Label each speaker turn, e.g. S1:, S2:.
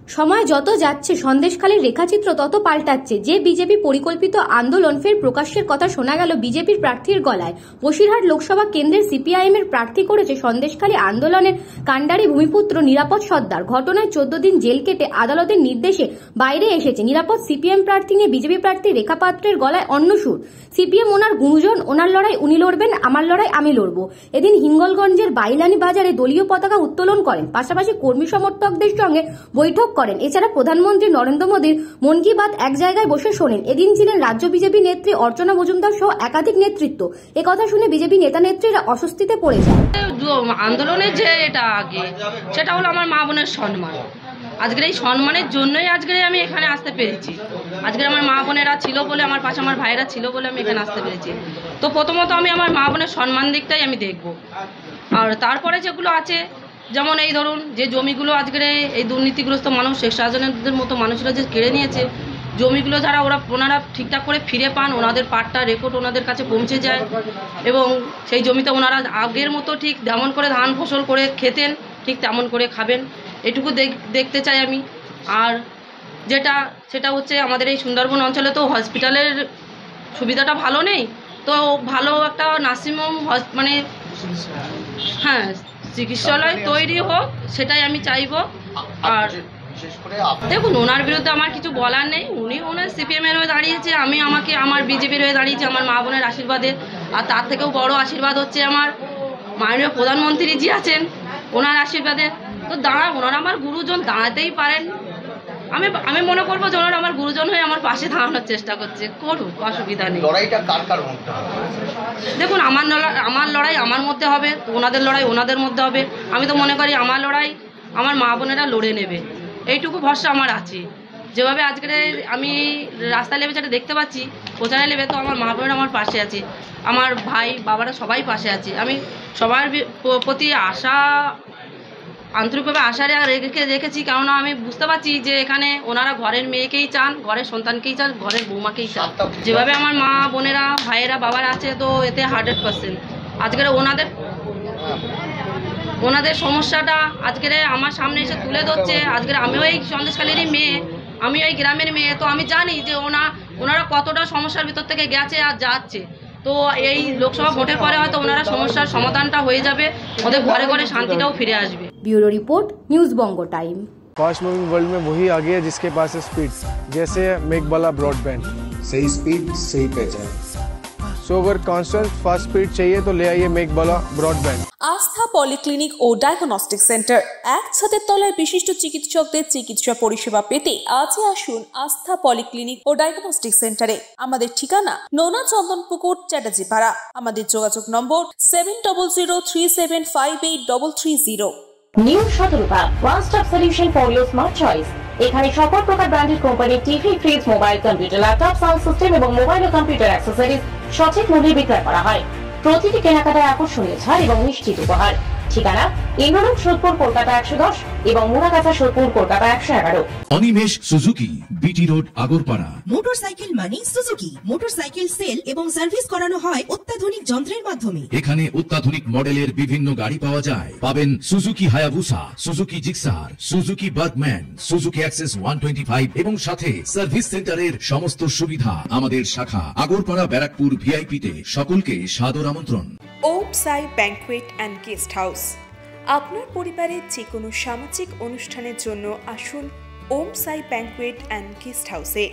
S1: সময় যত যাচ্ছে সন্দেশখালীর রেখাচিত্র তত পাল্টাচ্ছে। যে বিজেপি পরিকল্পিত আন্দোলন ফের প্রকাশ্যের কথা শোনা গেল বিজেপির প্রার্থীর গলায়। বসিরহাট লোকসভা কেন্দ্রের সিপিআইএম এর প্রার্থী করেছে সন্দেশখালী আন্দোলনের কাণ্ডারি ভূমিপুত্র নিরাপদ সর্দার। ঘটনায় 14 দিন জেল কেটে আদালতের নির্দেশে বাইরে এসেছে নিরাপদ। সিপিএম প্রার্থী নিয়ে বিজেপি প্রার্থী রেখা পাত্রের গলায় অন্য সুর। সিপিএম ওনার গুঞ্জন, ওনার লড়াই উনি লড়বেন, আমার লড়াই আমি লড়বো। এদিন হিঙ্গলগঞ্জের বাইলানি বাজারে দলীয় পতাকা উত্তোলন করেন, পাশাপাশি কর্মী সমর্থকদের সঙ্গে বৈঠক করেন। এছাড়া প্রধানমন্ত্রী নরেন্দ্র মোদীর মন কি বাত এক জায়গায় বসে শোনেন। এদিন ছিলেন রাজ্য বিজেপি নেত্রী অর্চনা মজুমদার সহ একাধিক নেতৃত্ব। একথা শুনে বিজেপি নেতা নেত্রীরা অস্বস্তিতে পড়ে যায়।
S2: আন্দোলনের যে এটা আগে সেটা হলো আমার মা বোনের সম্মান। আজকের এই সম্মানের জন্যই আজকের আমি এখানে আসতে পেরেছি। আজকের আমার মা বোনেরা ছিল বলে, আমার পাশে আমার ভাইরা ছিল বলে আমি এখানে আসতে পেরেছি। তো প্রথমত আমি আমার মা বোনের সম্মান দিকটাই আমি দেখব। আর তারপরে যেগুলো আছে, যেমন এই ধরুন যে জমিগুলো আজকের এই দুর্নীতিগ্রস্ত মানুষ, শেখ শাহজাহানের মতো মানুষরা যে কেড়ে নিয়েছে, জমিগুলো যারা ওনারা ঠিকঠাক করে ফিরে পান, ওনাদের পাট্টা রেকর্ড ওনাদের কাছে পৌঁছে যায় এবং সেই জমিতে ওনারা আগের মতো ঠিক যেমন করে ধান ফসল করে খেতেন ঠিক তেমন করে খাবেন, এটুকু দেখতে চাই আমি। আর সেটা হচ্ছে আমাদের এই সুন্দরবন অঞ্চলে তো হসপিটালের সুবিধাটা ভালো নেই, তো ভালো একটা নার্সিংহোম মানে হ্যাঁ চিকিৎসালয় তৈরি হোক, সেটাই আমি চাইবো। আর দেখুন, ওনার বিরুদ্ধে আমার কিছু বলার নেই। উনি ওনার সিপিএম এর হয়ে দাঁড়িয়েছে, আমি আমার বিজেপির হয়ে দাঁড়িয়েছি আমার মা বোনের আশীর্বাদে। আর তার থেকেও বড় আশীর্বাদ হচ্ছে আমার মাননীয় প্রধানমন্ত্রী জি আছেন, ওনার আশীর্বাদে। তো ওনারা আমার গুরুজন, দাঁড়াতেই পারেন। আমি মনে করবো যে ওনারা আমার গুরুজন হয়ে আমার পাশে দাঁড়ানোর চেষ্টা করছে, করুক, অসুবিধা নেই। দেখুন, আমার লড়াই আমার মধ্যে হবে, ওনাদের লড়াই ওনাদের মধ্যে হবে। আমি তো মনে করি আমার লড়াই আমার মা বোনেরা লড়ে নেবে, এইটুকু ভরসা আমার আছে। যেভাবে আজকের আমি রাস্তায় লেবে যেটা দেখতে পাচ্ছি প্রচারে লেবে, তো আমার মা বোনেরা আমার পাশে আছে, আমার ভাই বাবারা সবাই পাশে আছে। আমি সবার প্রতি আন্তরিকভাবে আশা রেখেছি, কেননা আমি বুঝতে পারছি যে এখানে ওনারা ঘরের মেয়েকেই চান, ঘরের সন্তানকেই চান, ঘরের বৌমাকেই চান। যেভাবে আমার মা বোনেরা ভাইয়েরা বাবারা আছে, তো এতে 100% আজকের ওনাদের সমস্যাটা আজকের আমার সামনে এসে তুলে ধরছে। আজকের আমিও এই সন্দেশখালীরই মেয়ে, আমিও এই গ্রামের মেয়ে, তো আমি জানি যে ওনারা কতটা সমস্যার ভিতর থেকে গেছে আর যাচ্ছে। তো এই লোকসভা ভোটের পরে হয়তো ওনারা সমস্যার সমাধানটা হয়ে যাবে, ওদের ঘরে ঘরে শান্তিটাও ফিরে আসবে।
S1: Bureau report, news Bango time.
S3: Fast moving world में वही आगे है जिसके पास है स्पीड, जैसे मेघबाला ब्रॉडबैंड।
S4: सही स्पीड, सही पहचान।
S3: सो अगर कांस्टेंट फास्ट स्पीड चाहिए तो ले आइए मेघबाला ब्रॉडबैंड।
S5: আস্থা পলিক্লিনিক ও ডায়াগনস্টিক সেন্টার, এক ছাদের তলায় বিশিষ্ট চিকিৎসকদের চিকিৎসা পরিষেবা পেতে আজই আসুন আস্থা পলিক্লিনিক ও ডায়াগনস্টিক সেন্টারে। আমাদের ঠিকানা নোনা চন্দনপুকুর, চ্যাটার্জিপাড়া। আমাদের যোগাযোগ নম্বর 7003758330।
S6: New Shatarupa, one stop solution for your smart choice. এখানে সকল প্রকার ব্র্যান্ডেড কোম্পানির TV, fridge, mobile, computer, laptop, sound system এবং মোবাইল ও কম্পিউটার অ্যাক্সেসরিজ সঠিক মূল্যে বিক্রয় করা হয়। প্রতিটি কেনাকাটায় আকর্ষণীয় ছাড় এবং নিশ্চিত উপহার। ঠিকানা ইন্দ্রনগর, সোদপুর, কলকাতা 110 এবং Muragachha, Sodepur, Kolkata 111।
S7: Animesh Suzuki, BT road, Agarpara.
S8: Motorcycle মানে সুজুকি। মোটরসাইকেল সেল এবং সার্ভিস করানো হয় অত্যাধুনিক যন্ত্রের মাধ্যমে।
S7: এখানে অত্যাধুনিক মডেলের বিভিন্ন গাড়ি পাওয়া যায়। পাবেন Suzuki Hayabusa, Suzuki Gixxer, Suzuki Bergman, Suzuki access 125 এবং সাথে সার্ভিস সেন্টারের সমস্ত সুবিধা। আমাদের শাখা আগরপাড়া, ব্যারাকপুর ভিআইপি তে। সকলকে সাদর আমন্ত্রণ।
S5: ওম সাই ব্যাংকুয়েট অ্যান্ড গেস্ট হাউস। আপনার পরিবারের যে কোনো সামাজিক অনুষ্ঠানের জন্য আসুন ওম সাই ব্যাংকুয়েট অ্যান্ড গেস্ট হাউসে।